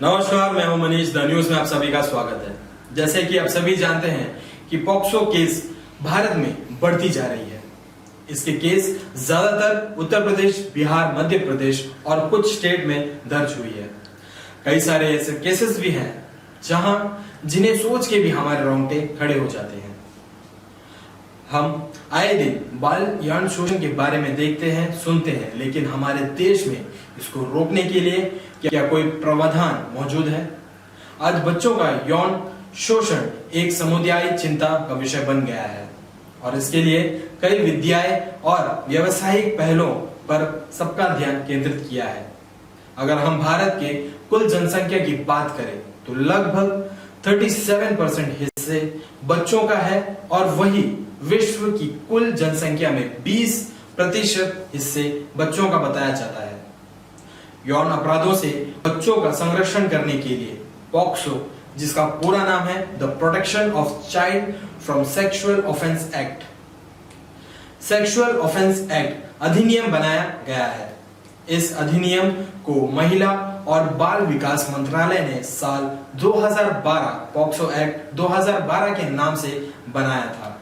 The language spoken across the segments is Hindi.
नमस्कार, मैं हूं मनीष। द न्यूज में आप सभी का स्वागत है। जैसे कि आप सभी जानते हैं कि पॉक्सो केस भारत में बढ़ती जा रही है। इसके केस ज्यादातर उत्तर प्रदेश, बिहार, मध्य प्रदेश और कुछ स्टेट में दर्ज हुई है। कई सारे ऐसे केसेस भी हैं जहां जिन्हें सोच के भी हमारे रोंगटे खड़े हो जाते हैं। हम आए दिन बाल यौन शोषण के बारे में देखते हैं, सुनते हैं, लेकिन हमारे देश में इसको रोकने के लिए क्या कोई प्रावधान मौजूद है? आज बच्चों का यौन शोषण एक समुदाय चिंता का विषय बन गया है और इसके लिए कई विद्यालय और व्यवसायिक पहलों पर सबका ध्यान केंद्रित किया है। अगर हम भारत के कुल जनसंख्या की बात करें तो लगभग 37% हिस्से बच्चों का है और वही विश्व की कुल जनसंख्या में 20% हिस्से बच्चों का बताया जाता है। यौन अपराधों से बच्चों का संरक्षण करने के लिए पॉक्सो, जिसका पूरा नाम है the protection of child from sexual offence act, sexual offence act अधिनियम बनाया गया है। इस अधिनियम को महिला और बाल विकास मंत्रालय ने साल 2012 पॉक्सो एक्ट 2012 के नाम से बनाया था।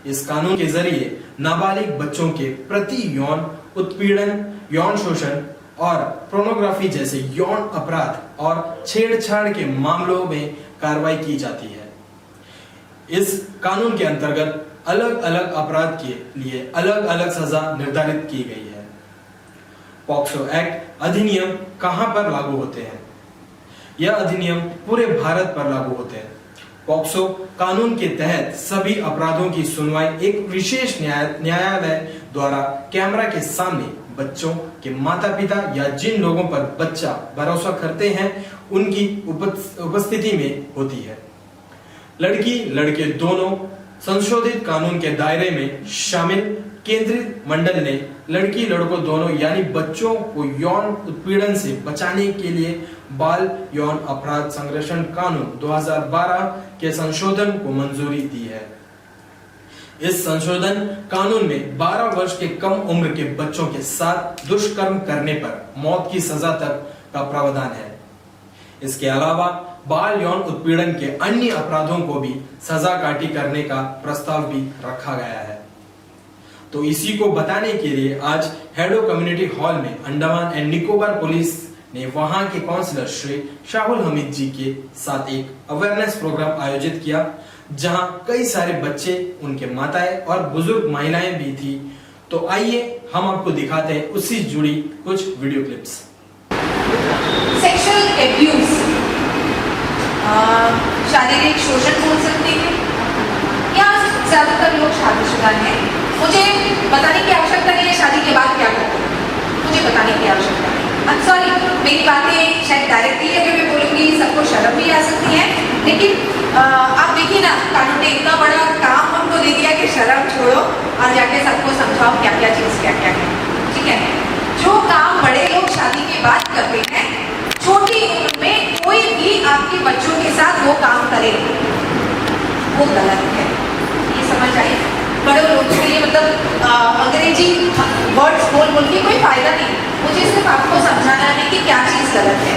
इस कानून के जरिए नाबालिग बच्चों के प्रति यौन उत्पीड़न, यौन शोषण और पोर्नोग्राफी जैसे यौन अपराध और छेड़छाड़ के मामलों में कार्रवाई की जाती है। इस कानून के अंतर्गत अलग अलग अपराध के लिए अलग अलग सजा निर्धारित की गई है। पॉक्सो एक्ट अधिनियम कहां पर लागू होते हैं? यह अधिनियम पूरे भारत पर लागू होते हैं। पॉक्सो कानून के तहत सभी अपराधों की सुनवाई एक विशेष न्यायालय द्वारा कैमरा के सामने बच्चों के माता पिता या जिन लोगों पर बच्चा भरोसा करते हैं उनकी उपस्थिति में होती है। लड़की लड़के दोनों संशोधित कानून के दायरे में शामिल केंद्रीय मंडल ने लड़की लड़कों दोनों यानी बच्चों को यौन उत्पीड़न से बचाने के लिए बाल यौन अपराध संरक्षण कानून 2012 के संशोधन को मंजूरी दी है। इस संशोधन कानून में 12 वर्ष के कम उम्र के बच्चों के साथ दुष्कर्म करने पर मौत की सजा तक का प्रावधान है। इसके अलावा बाल यौन उत्पीड़न के अन्य अपराधों को भी सजा काटी करने का प्रस्ताव भी रखा गया है। तो इसी को बताने के लिए आज हेडो कम्युनिटी हॉल में अंडमान एंड निकोबार पुलिस ने वहां के काउंसलर श्री शाहुल हमीद जी के साथ एक अवेयरनेस प्रोग्राम आयोजित किया, जहां कई सारे बच्चे, उनके माताएं और बुजुर्ग महिलाएं भी थी। तो आइए हम आपको दिखाते हैं उससे जुड़ी कुछ वीडियो क्लिप्स। सेक्सुअल एब्यूज, शारीरिक शोषण बोल सकते हैं, या ज्यादातर लोग शादीशुदा हैं। मुझे बताने की आवश्यकता नहीं है शादी के बाद क्या करते हैं, मुझे बताने की आवश्यकता नहीं। सॉरी, मेरी बातें शायद डायरेक्टली अगर मैं बोलूंगी सबको शर्म भी आ सकती है, लेकिन आप देखिए ना, कानून ने इतना बड़ा काम हमको दे दिया कि शर्म छोड़ो और जाके सबको समझाओ क्या क्या चीज क्या क्या है। ठीक है, जो काम बड़े लोग शादी के बाद करते हैं, छोटी उम्र में कोई भी आपके बच्चों के साथ वो काम करे वो गलत है। ये समझ आइए, बड़े लोगों के लिए मतलब अंग्रेजी वर्ड्स बोल बोल के कोई फायदा नहीं। मुझे सिर्फ आपको समझाना है कि क्या चीज गलत है।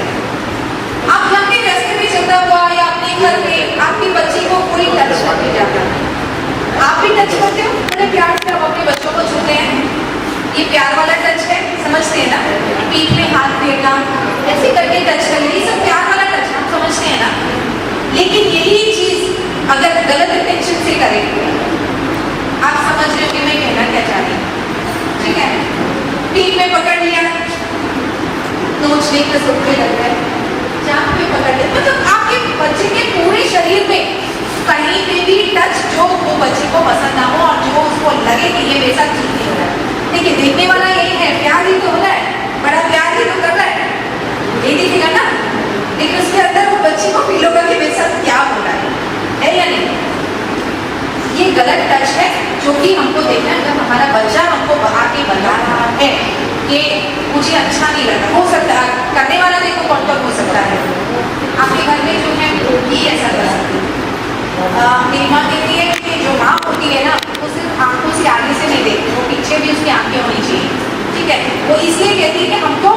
आप यहाँ पे रास्ते में चलता हुआ या अपने घर में आपकी बच्ची को कोई टच करके जाता है, आप भी टच करते हो, बड़े प्यार से आप अपने बच्चों को छूते हैं। ये प्यार वाला टच है, समझते हैं ना? पीठ में हाथ फेरना, ऐसे करके टच करना, ये सब प्यार वाला टच हम समझते हैं ना। लेकिन यही चीज अगर गलत इंटेंशन से करें, आप समझ रहे हो कि मैं कहना क्या चाह रही हूँ? ठीक है, पीठ में पकड़ लिया, नोचने का सूखे लग रहा है, जांघ पे पकड़ लिया, मतलब आपके बच्चे के पूरे शरीर में कहीं पे भी टच जो वो बच्चे को पसंद ना हो और जो उसको लगे कि ये मेरे साथ ठीक नहीं हो रहा है। देखिए, देखने वाला यही है, प्यार ही तो हो रहा है, बड़ा प्यार ही तो कर रहा है, ये दिखेगा ना। लेकिन उसके अंदर वो बच्चे को फील होगा कि मेरे साथ क्या हो रहा है या नहीं। ये गलत टच है जो कि हमको देखना है। जब हमारा बच्चा हमको आके बता रहा है कि मुझे अच्छा नहीं लगा, हो सकता है करने वाला देखो कौन कौन हो सकता है, आपके घर में जो है वो भी ऐसा कर सकती है। मेरी माँ कहती है कि जो माँ होती है ना, वो सिर्फ आंखों से आगे से नहीं देखती, वो पीछे भी उसकी आंखें होनी चाहिए। ठीक है, वो इसलिए कहती है कि हमको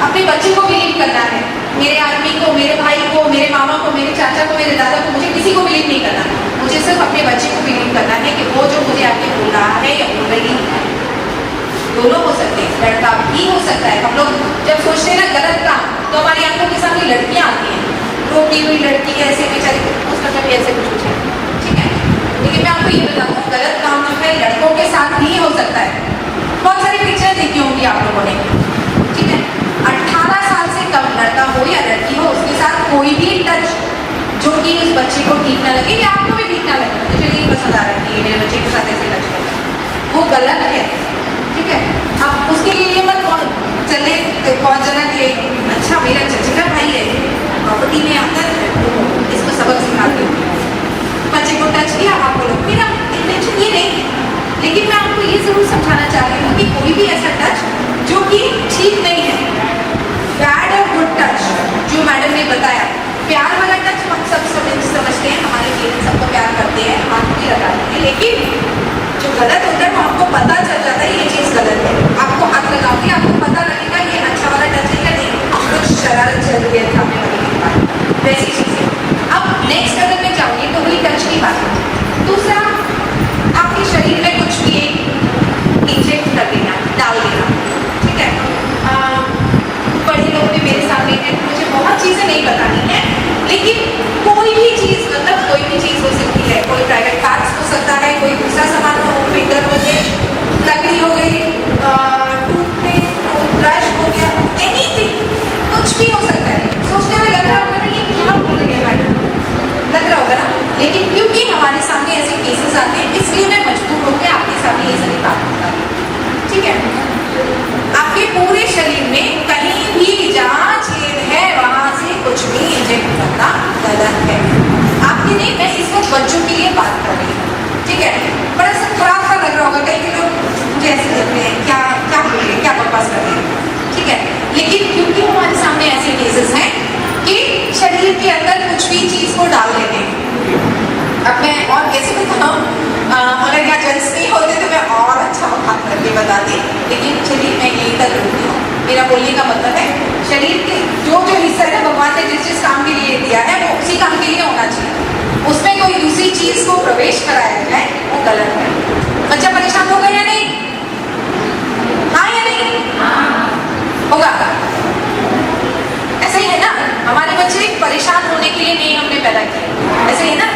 अपने बच्चे को बिलीव करना है। मेरे आदमी को, मेरे भाई को, मेरे मामा को, मेरे चाचा को, मेरे दादा को, मुझे किसी को बिलीव नहीं करना। मुझे सिर्फ अपने बच्चे को बिलीव करना है कि वो जो मुझे आके बोल रहा है या बोल रही है, दोनों हो सकते हैं, लड़का भी हो सकता है। हम लोग जब सोचते हैं ना गलत काम, तो हमारी आंखों के सामने लड़कियां आती हैं, रोटी हुई लड़की ऐसे बेचारी, उसका कभी ऐसे कुछ है, ठीक है। लेकिन मैं आपको ये बता दूं, गलत काम जो है लड़कों के साथ भी हो सकता है। बहुत सारी पिक्चर देखी होंगी आप लोगों ने, ठीक है। 18 साल से कम लड़का हो या लड़की हो, उसके साथ कोई भी टच जो कि उस बच्चे को ठीक ना लगे या आपको भी ठीक ना लगे, मुझे नहीं पसंद आ रहा है मेरे बच्चे के साथ ऐसे टच करना, वो गलत है, ठीक है। अब उसके लिए मत चले कौन जना के अच्छा मेरा चचेरा भाई है, प्रॉपर्टी में आता है, इसको सबक सिखाते हो, बच्चे को टच किया, आप बोलो मेरा इंटेंशन ये नहीं, लेकिन मैं आपको ये जरूर समझाना चाह रही हूँ कि कोई भी ऐसा टच जो कि ठीक नहीं है, बैड और गुड टच जो मैडम ने बताया, प्यार वाला टच हम सब समझते हैं, हमारे पेरेंट्स सबको प्यार करते हैं, हाथ भी लगाते हैं, लेकिन जो गलत होता है वो आपको पता चल जाता है ये चीज़ गलत है, आपको हाथ लगाओगे आपको पता लगेगा ये अच्छा वाला टच है या नहीं, कुछ शरारत चल रही है सामने वाले के पास, वैसी चीज़ें। अब नेक्स्ट अगर मैं जाऊँगी तो वही टच की बात है। दूसरा, आपके शरीर में कुछ भी इंजेक्ट कर देना, डाल देना, ठीक है। बड़े लोग भी मेरे सामने हैं, मुझे बहुत चीज़ें नहीं बतानी है, लेकिन कोई भी चीज़, मतलब कोई भी चीज़ हो सकती है, कोई प्राइवेट पार्ट्स हो सकता है, कोई दूसरा सामान हो, फिंगर हो गए, लकड़ी हो गई, टूथपेस्ट, ब्रश हो गया, एनीथिंग, कुछ भी हो सकता है। सोचने में लग रहा होगा ना ये क्या बोल रही है मैडम, लग रहा होगा ना, लेकिन क्योंकि हमारे सामने ऐसे केसेस आते हैं, इसलिए मैं मजबूर होकर आपके सामने ये सारी बात बता रही हूँ, ठीक है। आपके पूरे शरीर में कहीं भी जहाँ छेद है वहां से कुछ भी इंजेक्ट करना गलत है। आपके नहीं, मैं इस वक्त बच्चों के लिए बात कर रही हूँ, ठीक है। बड़ा सा खराब सा लग रहा होगा, कई लोग मुझे ऐसे लगते हैं क्या क्या बोल रहे हैं, क्या बकवास कर रहे हैं, ठीक है। लेकिन क्योंकि हमारे सामने ऐसे केसेस हैं कि शरीर के अंदर कुछ भी चीज को डाल देते हैं। अब मैं और कैसे बताऊँ, अगर यहाँ जेंट्स नहीं होते तो मैं और अच्छा बात करके बताती, लेकिन चलिए मैं यही तक रुकती हूँ। मेरा बोलने का मतलब है शरीर के जो जो हिस्सा है भगवान ने जिस जिस काम के लिए दिया है वो उसी काम के लिए होना चाहिए, उसमें कोई दूसरी चीज को प्रवेश कराया जाए वो गलत है। बच्चा परेशान होगा या नहीं, हाँ या नहीं, होगा, ऐसे ही है ना। हमारे बच्चे परेशान होने के लिए नहीं हमने पैदा किए, ऐसे ही ना।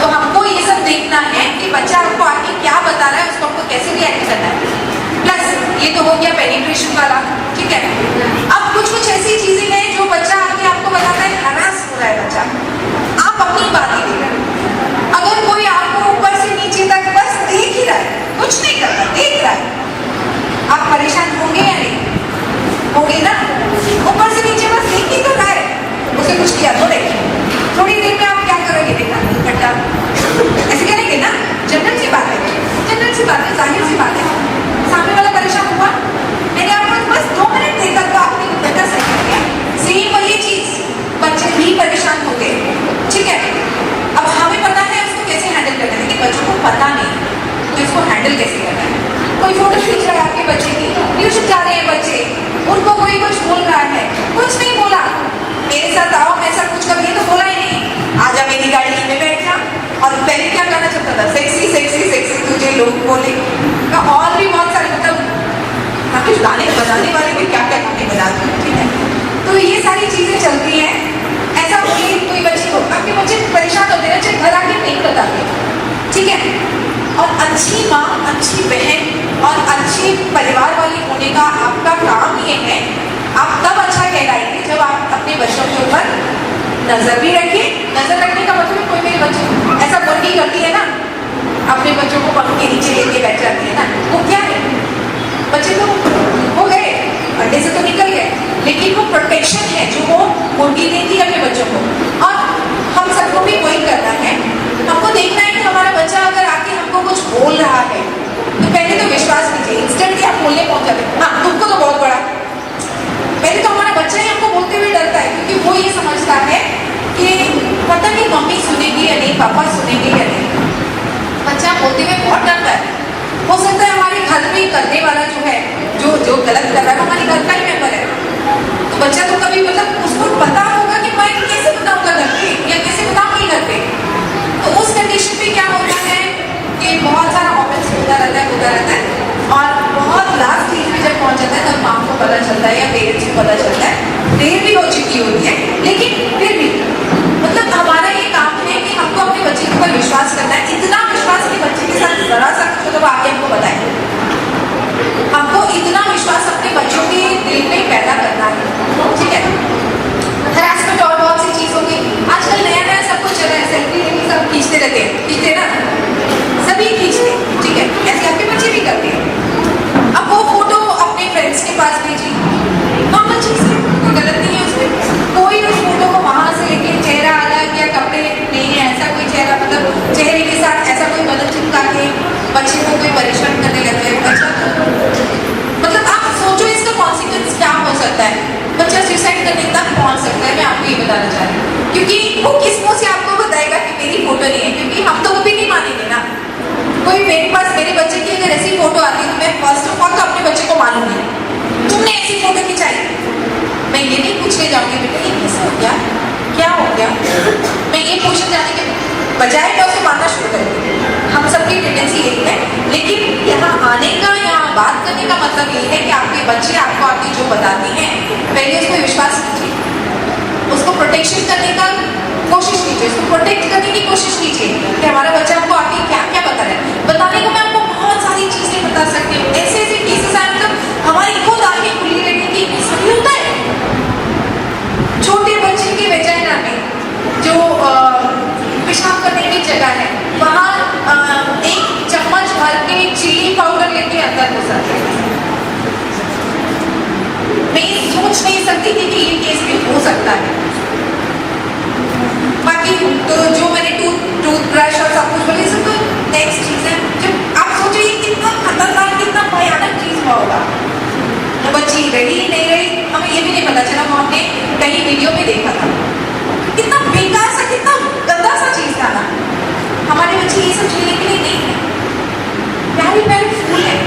तो हमको ये सब देखना है कि बच्चा आपको आके क्या बता रहा है, उसको आपको कैसे रिएक्ट करना है। प्लस ये तो हो गया पेनिट्रेशन वाला, ठीक है। अब कुछ कुछ ऐसी चीजें हैं जो बच्चा आके आपको बताता है, हरास हो रहा है बच्चा, आप अपनी बात ही दे रहे हैं। अगर कोई आपको ऊपर से नीचे तक बस देख ही रहा है, कुछ नहीं कर रहा, देख रहा है, आप परेशान होंगे या नहीं, होंगे ना। ऊपर से नीचे बस देख ही तो रहा है, उसे कुछ किया तो नहीं, थोड़ी देर में आप क्या करोगे बेटा, घंटा ऐसे करेंगे ना। जनरल सी बात है, जनरल सी बात है, जाहिर सी बात है। सामने वाला परेशान हुआ, मैंने आपको बस 2 मिनट देखा तो आपने घंटा सही कर दिया। सेम वही चीज बच्चे भी परेशान होते हैं, ठीक है। अब हमें पता है उसको कैसे हैंडल करना है, लेकिन बच्चों को पता नहीं तो इसको हैंडल कैसे करना है। कोई फोटो खींच रहा है आपके बच्चे की, ट्यूशन जा रहे हैं बच्चे, उनको कोई कुछ बोल रहा है, कुछ नहीं बोला, मेरे साथ आओ, मैं सब कुछ कभी तो बोला ही नहीं, आजा मेरी गाड़ी में बैठ जा। और पहले क्या करना चाहता था, सेक्सी सेक्सी सेक्सी तुझे लोग बोले, और भी बहुत सारे, मतलब हाँ कुछ गाने बजाने वाले भी क्या क्या गाने बजाते हैं, ठीक है। तो ये सारी चीजें चलती हैं। ऐसा बोलिए कोई बच्चे को, आपके बच्चे परेशान होते हैं, चाहे घर आके नहीं बताते, ठीक है। और अच्छी माँ, अच्छी बहन और अच्छी परिवार वाली होने का आपका काम ये है, आप तब अच्छा कहलाएंगे जब आप अपने बच्चों के ऊपर नजर भी रखिए। नजर रखने का मतलब कोई मेरे बच्चे ऐसा बोल करती है ना, अपने बच्चों को पंख के नीचे लेके बैठ जाती है ना, वो क्या है, बच्चे तो हो गए, अंडे से तो निकल गए, लेकिन वो प्रोटेक्शन है जो वो मुर्गी देती है अपने बच्चों को। और हम सबको भी वही करना है, हमको देखना है कि हमारा बच्चा अगर आके हमको कुछ बोल रहा है तो पहले तो विश्वास कीजिए, इंस्टेंटली आप बोलने पहुंच जाते हैं, हाँ तुमको तो बहुत बड़ा। पहले तो हमारा बच्चा ही हमको बोलते हुए डरता है, क्योंकि वो ये समझता है कि पता नहीं मम्मी सुनेगी या नहीं, पापा सुनेंगे या नहीं। बच्चा बोलते हुए बहुत डरता है। हो सकता है हमारे घर में करने वाला जो है, जो गलत कर रहा है, हमारे घर का ही मेंबर है, तो बच्चा तो कभी मतलब उसको पता होगा कि मैं कैसे बताऊंगा घर पे या कैसे बताऊंगी घर पे। तो उस कंडीशन पे क्या होता है कि बहुत सारा ऑफिस होता रहता है और बहुत लास्ट स्टेज पे जब पहुंच जाता है तब माँ को पता चलता है या पेरेंट्स को पता चलता है। देर भी हो चुकी होती है, लेकिन फिर भी मतलब हमारा ये काम है कि हमको अपने बच्चे के ऊपर विश्वास करना है। इतना विश्वास कि बच्चे के साथ जरा सा कुछ हो तो आगे हमको बताए। हमको इतना विश्वास अपने बच्चों के दिल में पैदा करना है, ठीक है। हरासमेंट और बहुत सी चीज होगी। आजकल नया नया सब कुछ चला है, सेल्फी सब खींचते रहते हैं, खींचते ना, सभी खींचते, ठीक है। ऐसे आपके बच्चे भी करते हैं। अब वो फोटो अपने फ्रेंड्स के पास भेजी, नॉर्मल चीज है, कोई गलत नहीं है उसमें। कोई उस फोटो को वहां से लेके चेहरा अलग या कपड़े नहीं है ऐसा कोई चेहरा, मतलब चेहरे के साथ ऐसा कोई बदल चिपका के बच्चे को कोई परेशान करने लगता है। बच्चा मतलब आप सोचो इसका कॉन्सिक्वेंस क्या हो सकता है। बच्चा सुसाइड करने तक पहुंच सकता है। मैं आपको ये बताना चाह रही हूँ, क्योंकि वो किस मुंह से आपको बताएगा कि मेरी फोटो नहीं है, क्योंकि हम तो कभी नहीं मानेंगे ना। कोई मेरे पास मेरे बच्चे की अगर ऐसी फोटो आती है तो मैं फर्स्ट ऑफ ऑल तो अपने बच्चे को मानूंगी, तुमने ऐसी फोटो खिंचाई। मैं ये नहीं पूछने जाऊंगी बेटा ये कैसे हो गया, क्या हो गया, मैं ये पूछने जाने के बजाय मैं उसे मानना शुरू करूंगी। हम सबकी टेंडेंसी यही है, लेकिन यहाँ आने का, यहाँ बात करने का मतलब यही है कि आपके बच्चे आपको आपकी जो बताते हैं पहले उसको विश्वास कीजिए, उसको प्रोटेक्शन करने का कोशिश कीजिए, उसको प्रोटेक्ट करने की कोशिश कीजिए कि हमारा बच्चा हमको आगे क्या क्या बता रहा है। बताने को मैं आपको बहुत सारी चीजें बता सकती हूँ। ऐसे ऐसे केसेस आए मतलब हमारी खुद आंखें खुली रहती कि ऐसा भी होता है। छोटे बच्चे के वेजाइना में जो पेशाब करने की जगह है वहाँ एक चम्मच भर के चिली पाउडर लेके अंदर घुस जाते हैं। मैं सोच नहीं सकती थी कि ये केस भी हो सकता है। बाकी तो जो मैंने टूथब्रश और सब कुछ बोली सब तो नेक्स्ट चीज है। जब आप सोचो ये कितना खतरनाक, कितना भयानक चीज हुआ होगा। तो बच्ची रही नहीं रही हमें ये भी नहीं पता चला, वो हमने कहीं वीडियो में देखा था। कितना बेकार सा, कितना गंदा सा चीज था ना। हमारे बच्चे ये सब झेलने के लिए नहीं है। प्यारे प्यारे फूल है,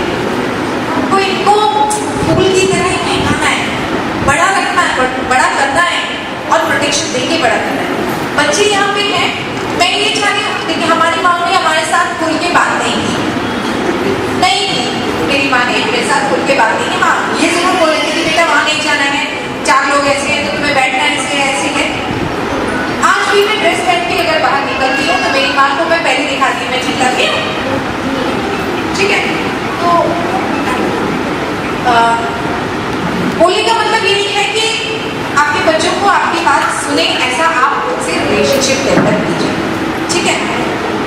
हमको इनको फूल की तरह ही महकाना है, बड़ा रखना है, बड़ा करना है और प्रोटेक्शन देके बड़ा करना है। बच्चे यहाँ पे हैं, मैं ये चाह रही हूँ देखिए हमारी माँ ने हमारे साथ खुल के बात नहीं की। मेरी माँ ने मेरे साथ खुल के बात नहीं की। हाँ ये जरूर बोल रही थी बेटा वहाँ नहीं जाना है, 4 लोग ऐसे हैं तो तुम्हें बैठना है, ऐसे है। आज भी मैं ड्रेस पहन के अगर बाहर निकलती हूँ तो मेरी माँ को मैं पहले दिखाती हूँ मैं चिल्लाती हूँ, ठीक है। तो बोलने का मतलब यही है कि आपके बच्चों को आपकी बात सुने, ऐसा आप उनसे रिलेशनशिप डेवलप कीजिए, ठीक है।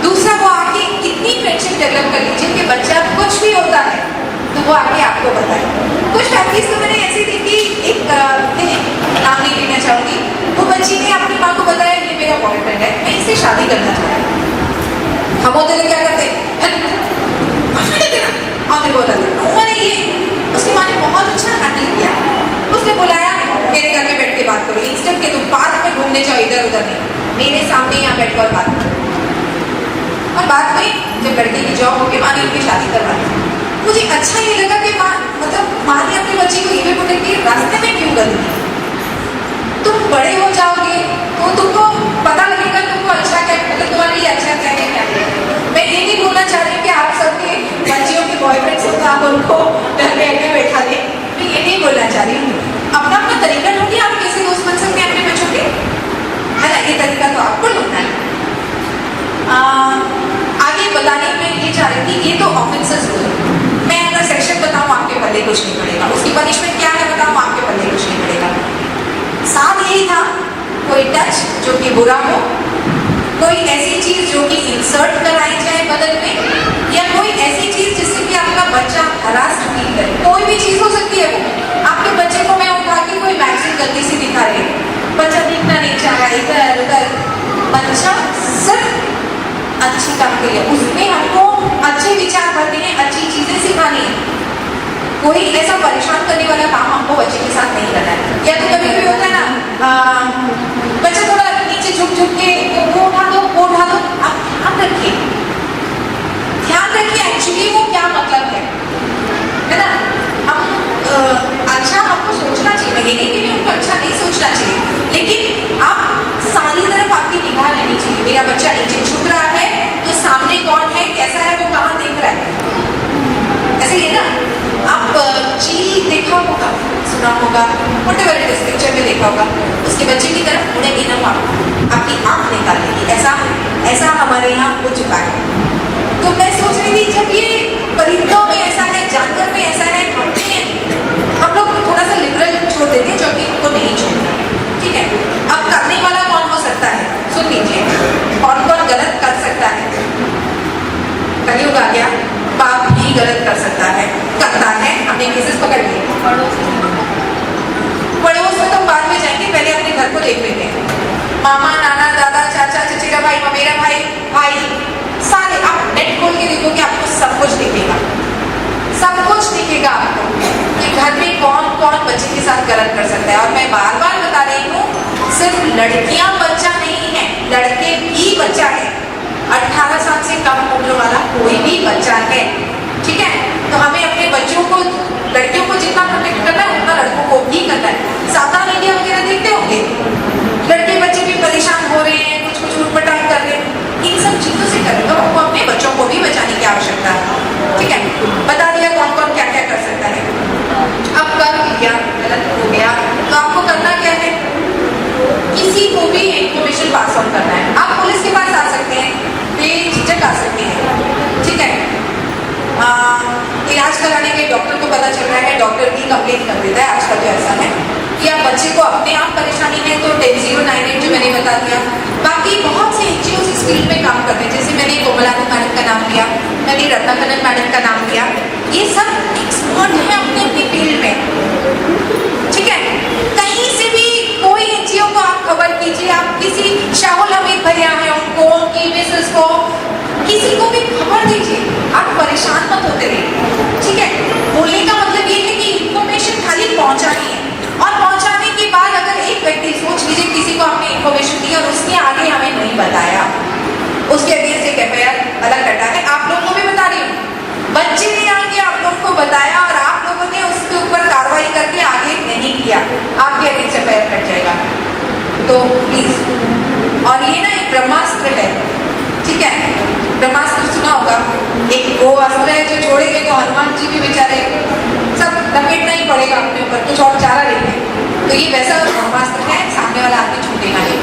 दूसरा वो आगे इतनी फ्रेंडशिप डेवलप कर लीजिए कि बच्चा कुछ भी होता है तो वो आगे आपको बताए। कुछ फैमिलीज तो मैंने ऐसी देखी, एक नाम नहीं लेना चाहूंगी, वो बच्ची ने अपनी माँ को बताया ये मेरा बॉयफ्रेंड है, मैं इससे शादी करना चाहता हूँ। हम होते क्या करते और बोला उन्होंने ये, उसकी माँ ने बहुत अच्छा हैंडल किया। उसने बुलाया मेरे घर में बैठ के बात करो, इंस्टेंट के तुम पार्क में घूमने जाओ, इधर उधर नहीं, मेरे सामने यहाँ बैठ कर बात करो। और बात हुई जब लड़के की जॉब होगी माँ ने उनकी शादी करवा दी। मुझे अच्छा ये लगा कि माँ मतलब माँ ने अपने बच्चे को ये भी बोले कि रास्ते में क्यों गलती, तुम बड़े हो जाओगे तो तुमको पता लगेगा तुमको अच्छा क्या, मतलब तुम्हारे लिए अच्छा क्या है क्या है। मैं ये नहीं बोलना चाह रही कि आप सबके बच्चियों के बॉयफ्रेंड्स हो तो आप उनको घर में आके बैठा दें, मैं ये नहीं बोलना चाह रही हूँ। अपना अपना तरीका ढूंढिए आप कैसे दोस्त बन सकते हैं अपने बच्चों के, है ना। ये तरीका तो आपको ढूंढना है। आगे बताने में ये चाह रही थी ये तो ऑफेंसेस हुए। मैं अगर सेक्शन बताऊँ आपके पल्ले कुछ नहीं पड़ेगा, उसकी पनिशमेंट क्या है बताऊँ आपके पल्ले कुछ नहीं पड़ेगा। साथ यही था कोई टच जो कि बुरा हो, कोई ऐसी चीज जो कि इंसर्ट कराई जाए बदन में, या कोई ऐसी चीज जिससे कि आपका बच्चा हरास फील करे। कोई भी चीज हो सकती है वो। आपके बच्चे को मैं उठा के कोई मैगजीन गलती से दिखा रही हूँ, बच्चा दिखना नहीं चाह रहा इधर उधर, बच्चा सिर्फ अच्छी काम के लिए, उसमें हमको अच्छे विचार भरने हैं, अच्छी चीजें सिखानी है। कोई ऐसा परेशान करने वाला काम हमको बच्चे के साथ नहीं करना है। या तो कभी भी होता है ना बच्चा थोड़ा नीचे झुक के वो उठा दो आप ध्यान रखिए एक्चुअली वो क्या मतलब है ना। हम अच्छा हमको सोचना चाहिए, ये नहीं कि उनको अच्छा नहीं सोचना चाहिए, सुना होगा, व्हाटएवर इट इज, पिक्चर में देखा होगा, उसके बच्चे की तरफ मुड़ेगी ना माँ, आपकी आंख निकाल देगी, ऐसा हमारे यहाँ हो चुका है। तो मैं सोच रही थी जब ये परिंदों में ऐसा है, जानवर में ऐसा है, हम लोग थोड़ा सा लिबरल छोड़ देते हैं, जो कि उनको नहीं छोड़ना, ठीक है। अब करने वाला कौन हो सकता है, सुन लीजिए, कौन कौन गलत कर सकता है। कलयुग आ गया, बाप भी गलत कर सकता है, करता है, हमने केसेस पकड़ लिए। पड़ोस में तो बाद में जाएंगे, पहले अपने घर को देख लेते हैं। मामा, नाना, दादा, चाचा, चचेरा भाई, ममेरा भाई, सारे आप नेट खोल के देखोगे, आपको सब कुछ दिखेगा, सब कुछ दिखेगा आपको कि घर में कौन कौन बच्चे के साथ गलत कर सकता है। और मैं बार बार बता रही हूँ, सिर्फ लड़कियां बच्चा नहीं है, लड़के भी बच्चा है। 18 साल से कम उम्र वाला कोई भी बच्चा है, ठीक है। तो हमें अपने बच्चों को, लड़कियों को जितना प्रोटेक्ट करना है उतना लड़कों को भी करना है। सावधान इंडिया वगैरह देखते होंगे, लड़के बच्चे भी परेशान हो रहे हैं, कुछ उटपटांग कर रहे हैं, इन सब चीजों से करें तो हमको अपने बच्चों को भी बचाने की आवश्यकता है, ठीक है। बता दिया कौन कौन क्या क्या कर सकता है। अब कर दिया, गलत हो गया, तो आपको करना क्या है, किसी को भी इंफॉर्मेशन पास ऑन करना है। आप पुलिस के पास आ सकते हैं, बेझिझक आ सकते हैं, ठीक है। इलाज कराने के डॉक्टर को पता चल रहा है, डॉक्टर भी कंप्लेंट कर देता है आजकल, तो ऐसा है कि आप बच्चे को अपने आप परेशानी है तो 10098 जो मैंने बता दिया। बाकी बहुत से एनजीओ इस फील्ड में काम करते हैं, जैसे मैंने कोमलानी मैडम का नाम लिया, मैंने रत्नाकरन मैडम का नाम लिया, ये सब एक्सपर्ट है अपने अपने फील्ड में, ठीक है। कहीं से भी कोई एनजीओ को आप खबर कीजिए, आप किसी शाहुल हमीद भैया है उनको, उनकी मिसेस को, किसी को भी खबर दीजिए, आप परेशान मत होते रहिए, ठीक है। बोलने का मतलब ये है कि इंफॉर्मेशन खाली पहुंचानी है, और पहुंचाने के बाद अगर एक व्यक्ति, सोच लीजिए किसी को आपने इंफॉर्मेशन दी और उसके आगे हमें नहीं बताया, उसके अगेंस्ट एक एफआईआर अलग कटा है। आप लोगों को भी बता रही हूँ, बच्चे ने आगे आप लोग को बताया और आप लोगों ने उसके ऊपर कार्रवाई करके आगे नहीं किया, आपके अगेंस्ट एफआईआर कट जाएगा। तो प्लीज, और ये ना एक ब्रह्मास्त्र है, ठीक है। ब्रह्मास्त्र सुना होगा, एक वो अस्त्र है जो छोड़ेंगे तो हनुमान जी भी बेचारे सब लपेटना ही पड़ेगा अपने ऊपर, कुछ और चारा नहीं है। तो ये वैसा ब्रह्मास्त्र है, सामने वाला आदमी छूटेगा नहीं।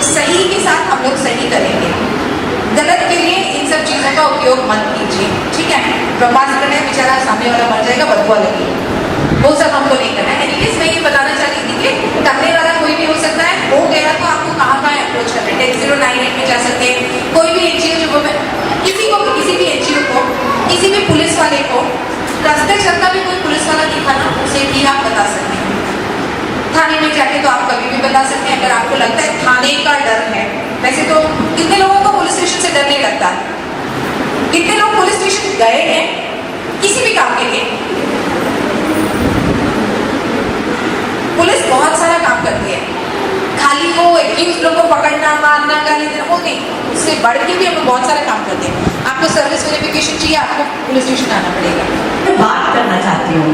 सही के साथ हम लोग सही करेंगे, गलत के लिए इन सब चीजों का उपयोग मत कीजिए, ठीक है। ब्रह्मास्त्र है, बेचारा सामने वाला मर जाएगा, बदबू लगेगी, वो सब हमको नहीं करना है। एनीवेज मैं ये बताना चाहती थी कि करने वाला कोई भी हो सकता है, हो गया तो आपको कहाँ अप्रोच करना है, 10098 में जा सकते हैं। कोई भी एनजीओ जो किसी को, किसी भी एनजीओ को, किसी भी पुलिस वाले को, रास्ते चलता भी कोई पुलिस वाला दिखा ना, उसे भी आप बता सकते हैं। थाने में जाके तो आप कभी भी बता सकते हैं, अगर आपको लगता है थाने का डर है। वैसे तो कितने लोगों को पुलिस स्टेशन से डर नहीं लगता, कितने लोग पुलिस स्टेशन गए हैं किसी भी काम के लिए। पुलिस बहुत सारा काम करती है, खाली वो एक्यूज लोग को पकड़ना, मारना, गाली देना वो नहीं, उससे बढ़ के भी हम बहुत सारा काम करते हैं। आपको सर्विस वेरिफिकेशन चाहिए, आपको पुलिस स्टेशन आना पड़ेगा। मैं बात करना चाहती हूँ,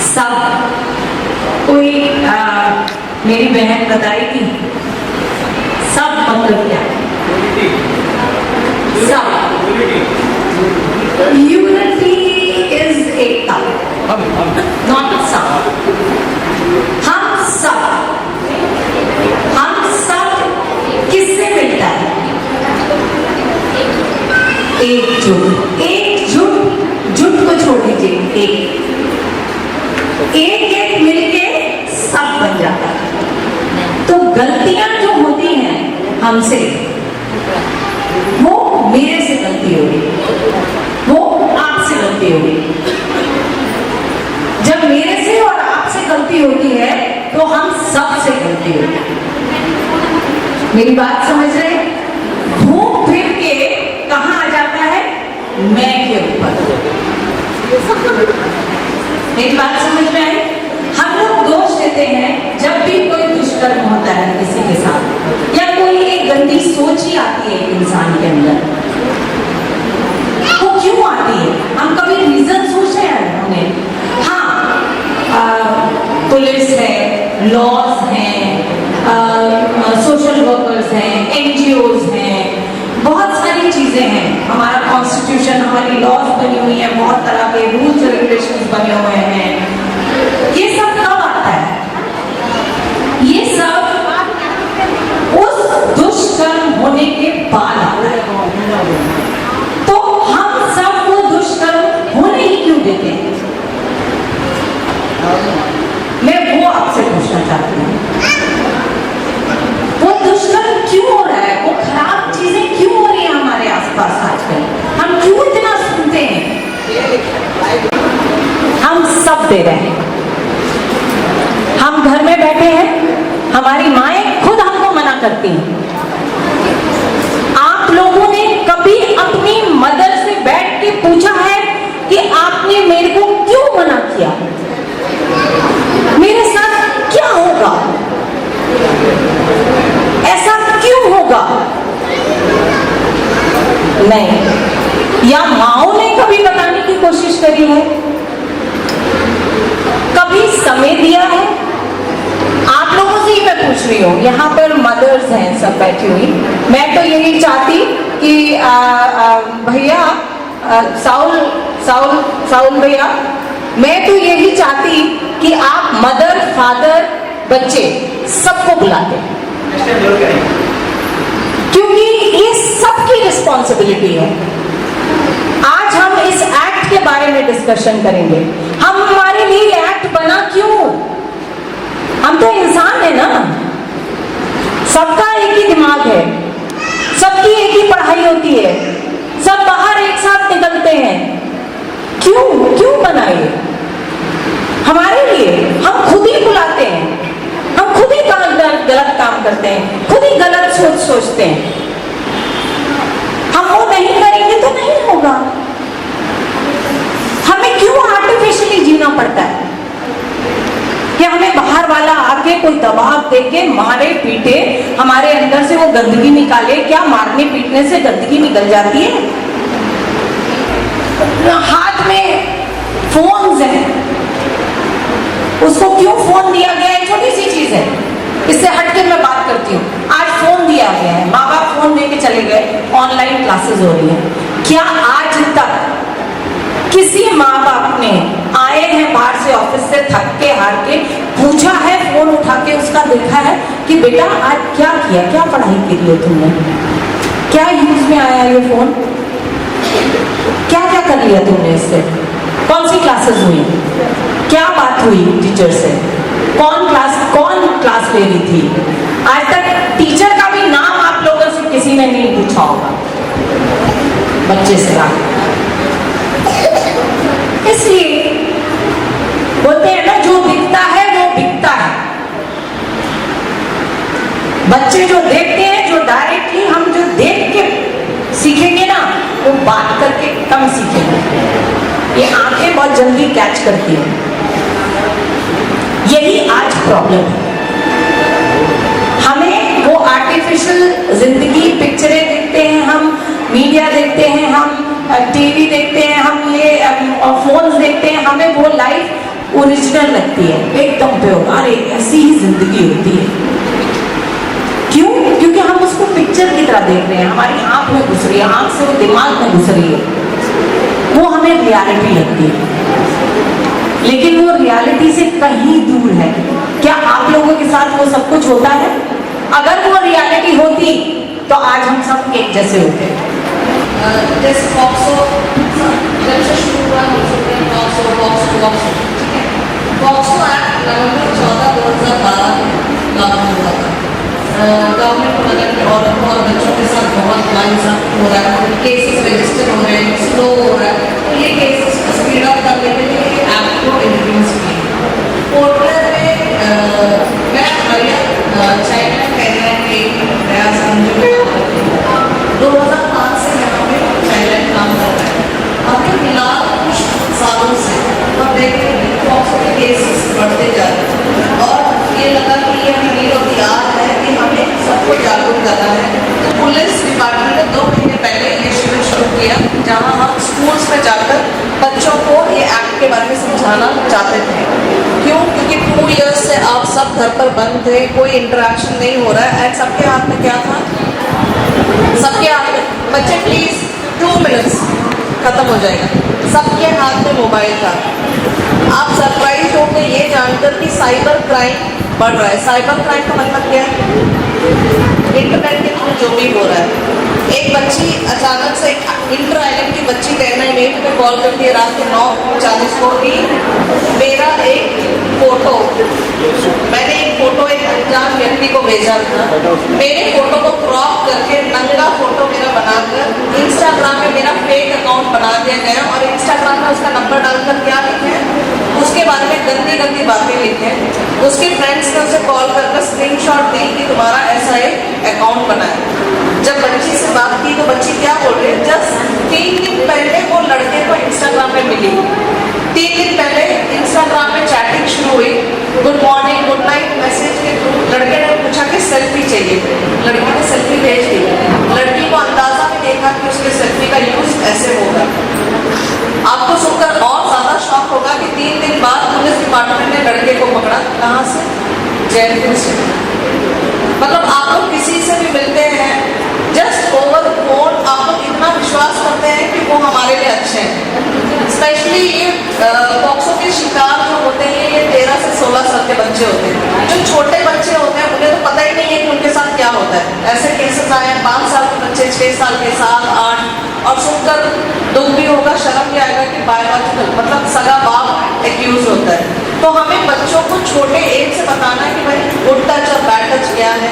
सब कोई मेरी बहन बताएगी सब मतलब क्या है, सब यूनिटी इज एकता, नॉट सब, हम सब किससे मिलता है, एकजुट को छोड़ दीजिए, एक मिलके सब बन जाता है। तो गलतियां जो होती हैं हमसे, वो मेरे से गलती होगी, वो आपसे गलती होगी। जब मेरे से और आपसे गलती होती है तो हम सब से गलती होगी। मेरी बात समझ रहे हैं? घूम फिर के कहां आ जाता है, मैं के ऊपर। मेरी बात समझ में आई? हम लोग दोष देते हैं जब भी कोई दुष्कर्म होता है किसी के साथ, या कोई एक गंदी सोच ही आती है इंसान के अंदर। वो क्यों आती है, हम कभी रीजन सोचे हैं हमने? हाँ, पुलिस है, लॉज हैं, सोशल वर्कर्स हैं, एनजीओज हैं, बहुत सारी चीजें हैं। हमारा कॉन्स्टिट्यूशन, हमारी लॉज बनी हुई है, बहुत तरह के रूल्स रेगुलेशंस बने हुए हैं, सब दे रहे हैं। हम घर में बैठे हैं, हमारी माएं खुद हमको मना करती हैं। आप लोगों ने कभी अपनी मदर से बैठ के पूछा है कि आपने मेरे को क्यों मना किया, मेरे साथ क्या होगा, ऐसा क्यों होगा? नहीं। या माओ ने कभी बताने की कोशिश करी है, कभी समय दिया है? आप लोगों से ही मैं पूछ रही हूँ, यहाँ पर मदर्स हैं सब बैठी हुई। मैं तो यही चाहती कि भैया साउल भैया, मैं तो यही चाहती कि आप मदर फादर बच्चे सबको बुलाते, क्योंकि ये सबकी रिस्पॉन्सिबिलिटी है। आज हम इस एक्ट के बारे में डिस्कशन करेंगे। हमारे लिए एक्ट बना क्यों? हम तो इंसान है ना, सबका एक ही दिमाग है, सबकी एक ही पढ़ाई होती है, सब बाहर एक साथ निकलते हैं। क्यों बनाए? हमारे लिए हम खुद ही बुलाते हैं, हम खुद ही गलत काम करते हैं, खुद ही गलत सोचते हैं। हम वो नहीं करेंगे तो नहीं होगा। हमें क्यों आर्टिफिशियली जीना पड़ता है कि हमें बाहर वाला आके कोई दबाव देके मारे पीटे, हमारे अंदर से वो गंदगी निकाले? क्या मारने पीटने से गंदगी निकल जाती है? हाथ में फोन्स हैं, उसको क्यों फोन दिया गया है? छोटी सी चीज है, इससे हटके मैं बात करती हूँ। आज फोन दिया गया है, माँ बाप फोन लेके चले गए, ऑनलाइन क्लासेस हो रही हैं। क्या आज तक किसी माँ बाप ने आए हैं बाहर से ऑफिस से थक के हार के, पूछा है, फोन उठा के उसका देखा है कि बेटा आज क्या किया, क्या पढ़ाई की है तुमने, क्या यूज में आया ये फोन, क्या क्या कर लिया तुमने इससे, कौन सी क्लासेस हुई, क्या बात हुई टीचर से, कौन क्लास ले रही थी? आज तक टीचर का भी नाम आप लोगों से किसी ने नहीं पूछा होगा बच्चे से। इसलिए बोलते हैं ना, जो दिखता है वो बिकता है। बच्चे जो देखते हैं, जो डायरेक्टली हम जो देख के सीखेंगे ना, वो बात करके कम सीखेंगे। ये आंखें बहुत जल्दी कैच करती हैं। यही आज प्रॉब्लम है। हमें वो आर्टिफिशियल जिंदगी, पिक्चरें देखते हैं हम, मीडिया देखते हैं हम, टीवी देखते हैं हम, ये फोन्स देखते हैं, हमें वो लाइफ ओरिजिनल लगती है, एकदम प्योर। अरे ऐसी ही जिंदगी होती है। क्यों? क्योंकि हम उसको पिक्चर की तरह देख रहे हैं, हमारी आंख में घुस रही है, आंख से वो दिमाग में घुस रही है, वो हमें रियलिटी लगती है। लेकिन वो रियलिटी से कहीं दूर है। क्या आप लोगों के साथ वो सब कुछ होता है? अगर वो रियलिटी होती तो आज हम सब एक जैसे होते। जैसे पॉक्सो जब से शुरू हुआ, हम सकते हैं पॉक्सो, ठीक है। पॉक्सो एक्ट नवंबर 14, 2012 में लागू हुआ था। गवर्नमेंट को लगा कि औरतों और बच्चों के साथ बहुत नाइंसाफी हो रहा है, केसेस रजिस्टर हो रहे हैं, स्लो हो रहा है, तो ये केसेस को स्पीड अप करने के लिए एक्ट को इंट्रोड्यूस किया। पोर्टल में मैं हमारे चाइना कैनेडा के प्रयास 2005 से यहाँ पे चाइना काम कर रहा है। अभी फिलहाल कुछ सालों से हम देखते हैं पॉक्सो के केसेस बढ़ते जा रहे हैं, और ये लगा कि ये हमें याद है कि हमें सबको जागरूक करना है। तो पुलिस डिपार्टमेंट ने 2 महीने पहले ये शिविर शुरू किया, जहाँ हम स्कूल्स में जाकर बच्चों को ये एक्ट के बारे में समझाना चाहते थे। क्यों? क्योंकि 2 इयर्स से आप सब घर पर बंद थे, कोई इंटरेक्शन नहीं हो रहा है, एंड सबके हाथ में क्या था? सबके हाथ में, बच्चे प्लीज 2 मिनट्स खत्म हो जाएगा, सबके हाथ में मोबाइल था। आप सरप्राइज होंगे ये जानकर कि साइबर क्राइम बढ़ रहा है। साइबर क्राइम का मतलब क्या है? इंटरनेट के थ्रू जो भी हो रहा है। एक बच्ची अचानक से, इंटर आइलैंड की बच्ची कहना है, मेरे पे कॉल करती है रात के 9:40 को कि मेरा एक फोटो, मैंने एक फोटो एक अनजान व्यक्ति को भेजा था, मेरे फोटो को क्रॉप करके नंगा फोटो मेरा बनाकर इंस्टाग्राम में मेरा फेक अकाउंट बना दिया गया, और इंस्टाग्राम में उसका नंबर डालकर क्या लिखे, उसके गंदी गंदी बातें लिखे, उसके फ्रेंड्स ने उसे कॉल कर स्क्रीनशॉट दी कि तुम्हारा ऐसा एक अकाउंट बना है। जब बच्ची से बात की तो बच्ची क्या बोल रही है, जस्ट 3 दिन पहले वो लड़के को इंस्टाग्राम पे मिली, 3 दिन पहले इंस्टाग्राम में चैटिंग शुरू हुई, good morning good night message के थ्रू लड़के ने पूछा कि सेल्फी चाहिए, लड़की ने सेल्फी भेज दी। लड़की को अंदाजा भी देखा कि उसके सेल्फी का यूज ऐसे होगा। आपको सुनकर और ज्यादा शॉक होगा कि 3 दिन बाद पुलिस डिपार्टमेंट ने लड़के को पकड़ा। कहाँ से? जयपुर से। मतलब आप लोग किसी से भी मिलते हैं जस्ट ओवर फोन, आप लोग इतना विश्वास करते हैं कि वो हमारे लिए अच्छे हैं। स्पेशली ये पॉक्सो के शिकार जो होते हैं ये 13 से 16 साल के बच्चे होते हैं। जो छोटे बच्चे होते हैं उन्हें तो पता ही नहीं है कि उनके साथ क्या होता है। ऐसे केसेस आए हैं 5 साल के बच्चे, 6 साल के, 7, 8, और सुनकर दुख भी होगा, शर्म भी आएगा कि बायोलॉजिकल मतलब सगा बाप एक्यूज होता है। तो हमें बच्चों को छोटे एज से बताना है कि भाई गुड टच और बैड टच क्या है।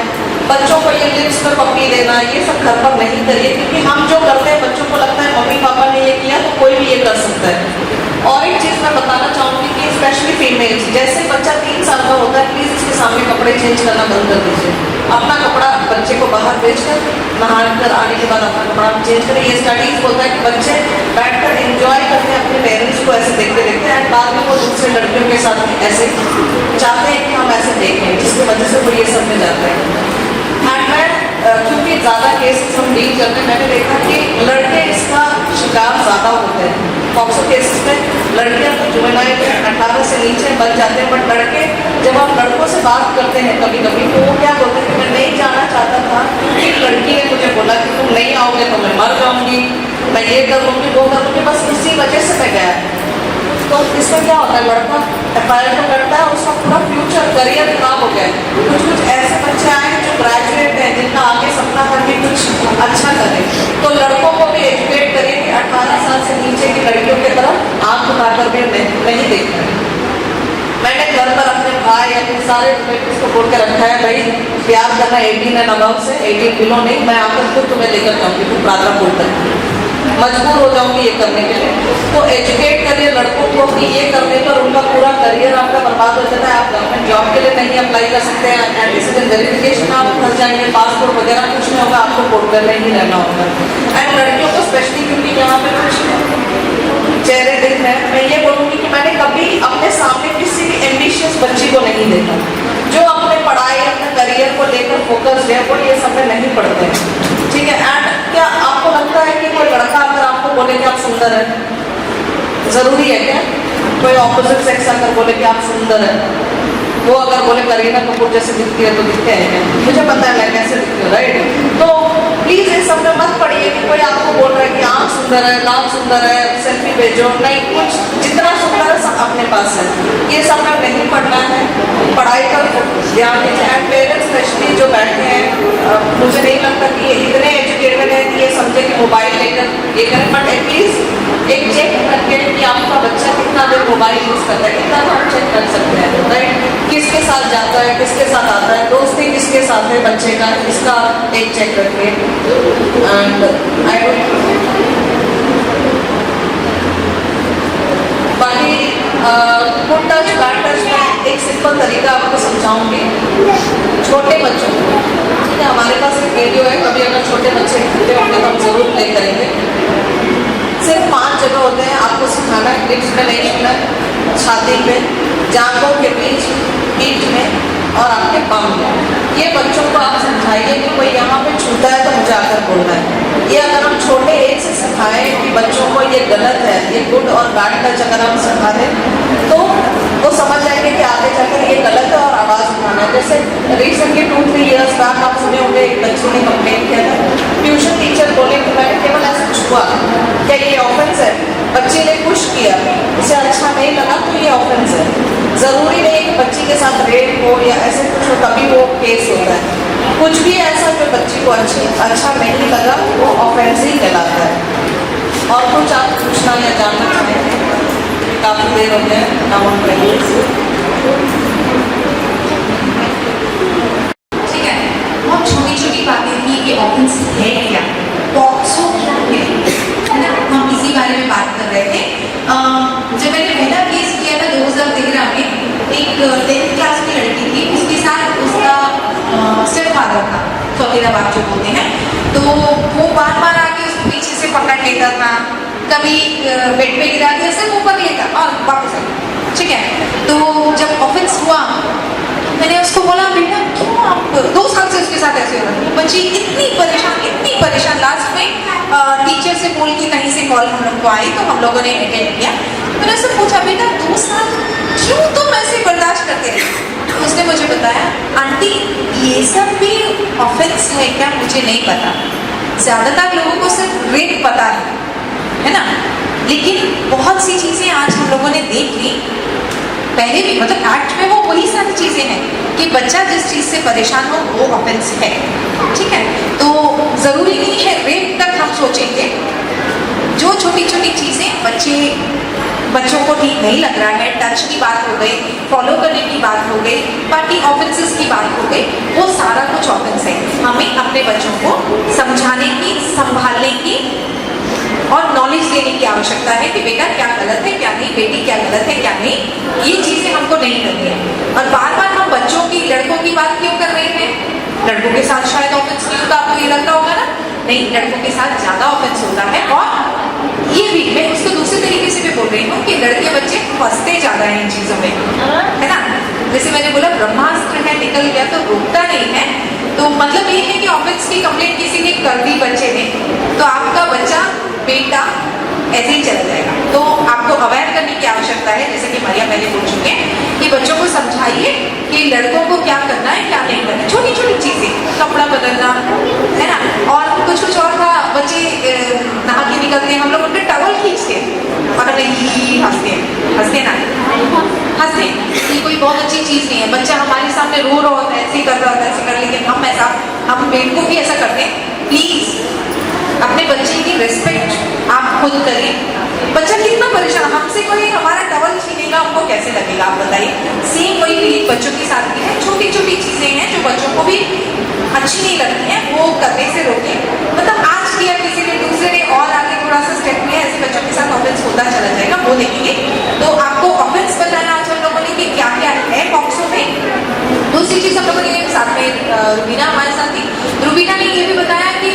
बच्चों को ये लिप्स पर पप्पी देना ये सब घर पर नहीं करिए, क्योंकि हम जो करते हैं बच्चों को लगता है मम्मी पापा ने ये किया तो कोई भी ये कर सकता है। और एक चीज मैं बताना चाहूंगी कि स्पेशली फीमेल्स, जैसे बच्चा 3 साल का होता है प्लीज उसके सामने कपड़े चेंज करना बंद कर दीजिए। अपना कपड़ा बच्चे को बाहर भेजकर नहा कर आने के बाद अपना कपड़ा चेंज करें। ये स्टडीज बोलता है कि बच्चे बैठकर एंजॉय करते हैं अपने पेरेंट्स को ऐसे देखते देखते, एंड बाद में वो दूसरे लड़कियों के साथ ऐसे चाहते हैं कि हम ऐसे देखें, जिसकी वजह से वो ये सब में जाते हैं। एंड मैं क्योंकि ज़्यादा केसेस हम डील करते हैं, मैंने देखा कि लड़के इसका शिकार ज़्यादा होते हैं। पॉक्सो केसेस में लड़कियां तो जुवेनाइल 18 से नीचे बच जाते हैं, बट लड़के जब आप लड़कों से बात करते हैं कभी कभी तो वो क्या बोलते हैं कि मैं नहीं जाना चाहता था, एक लड़की ने मुझे बोला कि तुम नहीं आओगे तो मैं मर जाऊंगी, मैं ये कर लूँगी वो कर लूँगी, बस इसी वजह से मैं गया। तो इसमें क्या होता है, लड़का FIR तो करता है, उसका पूरा फ्यूचर करियर खराब हो गया है। कुछ ऐसे बच्चे आए हैं जो ग्रेजुएट हैं, जिनका आगे सपना था कि कुछ अच्छा करें। तो लड़कों को भी एजुकेट करें कि 18 साल से नीचे की लड़कियों की तरफ आंख उठाकर भी नहीं देखना है। मैंने घर पर अपने भाई या फिर सारे रिलेटिव्स को बोल के रखा है, भाई प्यार करना 18 एंड अबव से, 18 बिलो नहीं, मैं आकर खुद तुम्हें लेकर जाऊँगी, तुम प्रार्थना बोल तक मजबूर हो जाऊंगी ये करने के लिए। तो एजुकेट करिए लड़कों को कि ये करने पर उनका पूरा करियर आपका बर्बाद हो जाता है। आप गवर्नमेंट जॉब के लिए नहीं अप्लाई कर सकते हैं, एंटीसीडेंट वेरिफिकेशन आप फंस जाएंगे, पासपोर्ट वगैरह कुछ नहीं होगा, आपको कोर्ट में नहीं रहना होगा। एंड लड़कियों को स्पेशली क्योंकि यहाँ पे कुछ चेहरे दिख रहे हैं, मैं ये बोलूँगी कि मैंने कभी अपने सामने किसी भी एम्बिशियस बच्ची को नहीं देखा जो अपने पढ़ाई अपने करियर को लेकर फोकस है, वो ये सब में नहीं पढ़ते हैं। ठीक है। एंड क्या आपको लगता है कि कोई लड़का अगर आपको बोले कि आप सुंदर है, जरूरी है क्या? कोई ऑपोजिट सेक्स अगर बोले कि आप सुंदर है, वो अगर बोले करीना कपूर जैसे दिखती है तो दिखते हैं क्या? मुझे पता है मैं कैसे दिखती हूँ, राइट? तो प्लीज इस सब में मत पढ़िए कि कोई आपको बोल रहा है कि आँख सुंदर है, नाक सुंदर है, सेल्फी भेजो, नहीं, कुछ जितना सुंदर है सब अपने पास है। ये सब में नहीं पढ़ना है, पढ़ाई का ध्यान दीजिए। एंड पेरेंट्स स्पेशली जो बैठे हैं, मुझे नहीं लगता कि ये इतने एजुकेटेड है कि ये समझे कि मोबाइल लेकर ये करें, बट एटलीस्ट एक चेक करके कि आपका बच्चा कितना देर मोबाइल यूज करता है, कितना तो हम चेक कर सकते हैं, राइट? किसके साथ जाता है, किसके साथ आता है, दोस्ती किसके साथ है बच्चे का, इसका एक चेक रखिए। एंड बाकी गुड टच बैड टच में एक सिंपल तरीका आपको समझाऊंगी। छोटे बच्चों को, ठीक है, हमारे पास एक वीडियो है, कभी अगर छोटे बच्चे इकट्ठे होंगे तो हम जरूर प्ले करेंगे। सिर्फ 5 जगह होते हैं आपको सिखाना है, लिप्स में नहीं छूना है, छाती पे, जांघों के बीच, पीठ में और आपके पाँव में। ये बच्चों को आप समझाइए कि कोई यहाँ पे छूता है तो मुझे आकर बोलना है। ये अगर हम छोटे एज से सिखाएं कि बच्चों को ये गलत है, ये गुड और बैड टच अगर हम सिखा दें तो वो समझ जाएंगे कि आगे जाकर ये गलत है और आवाज़ उठाना है। जैसे रिसेंटली 2-3 ईयर्स बैक आप सुने होंगे, एक बच्ची ने कंप्लेन किया था, ट्यूशन टीचर बोले कि मैंने केवल ऐसे छुआ, क्या ये ऑफेंस है? बच्ची ने पुश किया, उसे अच्छा नहीं लगा तो ये ऑफेंस है। ज़रूरी नहीं कि बच्ची के साथ रेप हो या ऐसे कुछ हो तभी वो केस होता है। कुछ भी ऐसा जो बच्ची को अच्छा नहीं लगा वो ऑफेंस ही कहलाता है। और कुछ आप पूछना या जानना चाहेंगे? काफ़ी देर हो गया नाम ठीक है, बहुत छोटी छोटी बातें थी कि ऑफेंस है क्या, पॉक्सो क्या है ना, हम इसी बारे में बात कर रहे थे। जब मैंने पहला केस किया था 2013 में, कभी बेड पे गिरा दिया, सिर्फ ऊपर लेकर और वापस आ गया। ठीक है, तो जब ऑफेंस हुआ मैंने उसको बोला बेटा क्यों आप 2 साल से उसके साथ ऐसे हो रहा है। बच्ची इतनी परेशान, लास्ट में टीचर से बोल के कहीं से कॉल हम लोग को आई तो हम लोगों ने अटेंड किया। मैंने उससे पूछा बेटा 2 साल क्यों तुम ऐसे बर्दाश्त करते रहे? उसने मुझे बताया आंटी ये सब भी ऑफेंस है क्या, मुझे नहीं पता। ज्यादातर लोगों को सिर्फ रेप पता है ना, लेकिन बहुत सी चीजें आज हम लोगों ने देख ली। पहले भी मतलब एक्ट में वो वही सारी चीजें हैं कि बच्चा जिस चीज से परेशान हो वो ऑफेंस है। ठीक है, तो जरूरी नहीं है रेप तक हम सोचेंगे। जो छोटी छोटी चीजें बच्चों को ठीक नहीं लग रहा है, टच की बात हो गई, फॉलो करने की बात हो गई, बाकी ऑफेंसेस की बात हो गई, वो सारा कुछ ऑफेंस है। हमें अपने बच्चों को समझाने की, संभालने की और नॉलेज देने की आवश्यकता है कि बेटा क्या गलत है क्या नहीं, बेटी क्या गलत है क्या नहीं, ये चीजें हमको नहीं करनी है। और बार बार हम बच्चों की, लड़कों की बात क्यों कर रहे हैं? लड़कों के साथ शायद ऑफेंस नहीं होता, आपको ये लगता होगा ना, नहीं, लड़कों के साथ ज्यादा ऑफेंस होता है। और ये भी मैं उसको दूसरे तरीके से भी बोल रही हूँ कि लड़के बच्चे फंसते ज्यादा है इन चीजों में, है ना। जैसे मैंने बोला ब्रह्मास्त्र है, निकल गया तो रोकता नहीं है। तो मतलब ये है कि ऑफेंस की कंप्लेंट किसी ने कर दी बच्चे ने, तो आपका बच्चा बेटा ऐसे ही चला जाएगा। तो आपको अवेयर करने की आवश्यकता है, जैसे कि मारिया पहले बोल चुके हैं कि बच्चों को समझाइए कि लड़कों को क्या करना है क्या नहीं करना है। छोटी छोटी चीजें, कपड़ा बदलना, है ना, और कुछ और था। बच्चे नहा के निकलते हैं, हम लोग उनके टॉवल खींचते हैं और हंसते ना हंसते, ये कोई बहुत अच्छी चीज नहीं है। बच्चा हमारे सामने रो रहा होता है, ऐसे कर रहा होता है, ऐसे कर, लेकिन हम बेट को भी ऐसा करते हैं। प्लीज अपने बच्चे की रिस्पेक्ट आप खुद करें। बच्चा कितना परेशान, हमसे कोई हमारा टॉवल छीनेगा हमको कैसे लगेगा आप बताइए। सेम वही फीलिंग बच्चों के साथ भी है। छोटी छोटी चीजें हैं जो बच्चों को भी अच्छी नहीं लगती हैं, वो करने से रोके। मतलब आज किया किसी ने, दूसरे ने और आगे थोड़ा सा स्टेप लिया, ऐसे बच्चों के साथ ऑफेंस होता चला जाएगा, वो देखेंगे। तो आपको ऑफेंस बताना आज हम लोगों ने कि क्या क्या है पॉक्सो में। दूसरी चीज हम लोगों ने साथ में रुबीना हमारे साथ थी, रुबीना ने ये भी बताया कि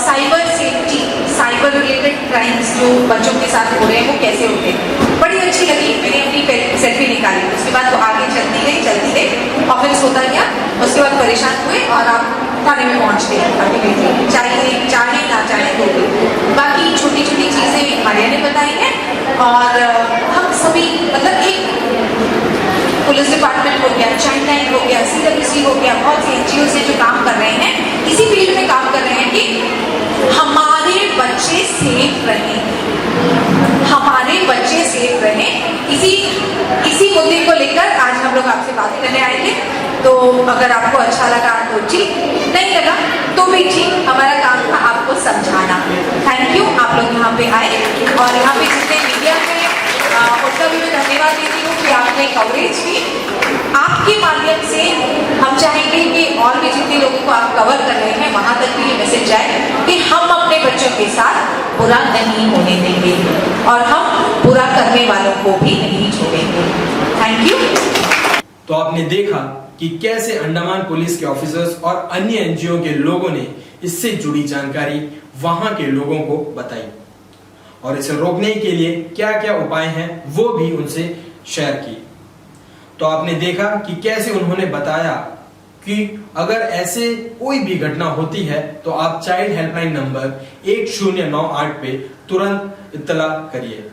cyber safety, cyber related crimes जो बच्चों के साथ हो रहे हैं वो कैसे होते हैं। बड़ी अच्छी लगी, मैंने अपनी सेल्फी निकाली, उसके बाद वो आगे चलती गई, ऑफेंस होता गया, उसके बाद परेशान हुए और आप थाने में पहुंच गए अपनी बेटी, चाहे ना चाहे तो भी। बाकी छोटी छोटी चीजें मारिया ने बताई हैं और हम सभी मतलब एक पुलिस डिपार्टमेंट हो गया, चाइल्ड लाइन हो गया, CWC हो गया, बहुत से NGO से जो काम कर रहे हैं, इसी फील्ड में काम कर रहे हैं कि हमारे बच्चे सेफ रहें, हमारे बच्चे सेफ रहें। इसी मुद्दे को लेकर आज हम लोग आपसे बात करने आएंगे। तो अगर आपको अच्छा लगा तो ठीक, नहीं लगा तो भी ठीक, हमारा काम था आपको समझाना। थैंक यू, आप लोग यहाँ पे आए और यहाँ पे जितने मीडिया में उनका भी मैं धन्यवाद देती हूँ कि आपने कवरेज की। आपके माध्यम से हम चाहेंगे कि और भी जितने लोगों को आप कवर कर रहे हैं वहां तक भी ये मैसेज जाए कि हम अपने बच्चों के साथ बुरा नहीं होने देंगे और हम बुरा करने वालों को भी नहीं छोड़ेंगे। Thank you. तो आपने देखा कि कैसे अंडमान पुलिस के ऑफिसर्स और अन्य NGO के लोगों ने इससे जुड़ी जानकारी वहां के लोगों को बताई और इसे रोकने के लिए क्या क्या उपाय हैं वो भी उनसे शेयर की। तो आपने देखा कि कैसे उन्होंने बताया कि अगर ऐसे कोई भी घटना होती है तो आप चाइल्ड हेल्पलाइन नंबर 1098 पे तुरंत इत्तला करिए।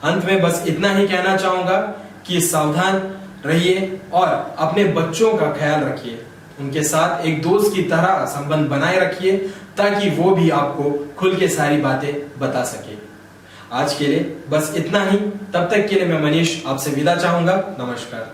अंत में बस इतना ही कहना चाहूंगा कि सावधान रहिए और अपने बच्चों का ख्याल रखिए, उनके साथ एक दोस्त की तरह संबंध बनाए रखिए ताकि वो भी आपको खुल के सारी बातें बता सके। आज के लिए बस इतना ही, तब तक के लिए मैं मनीष आपसे विदा चाहूंगा। नमस्कार।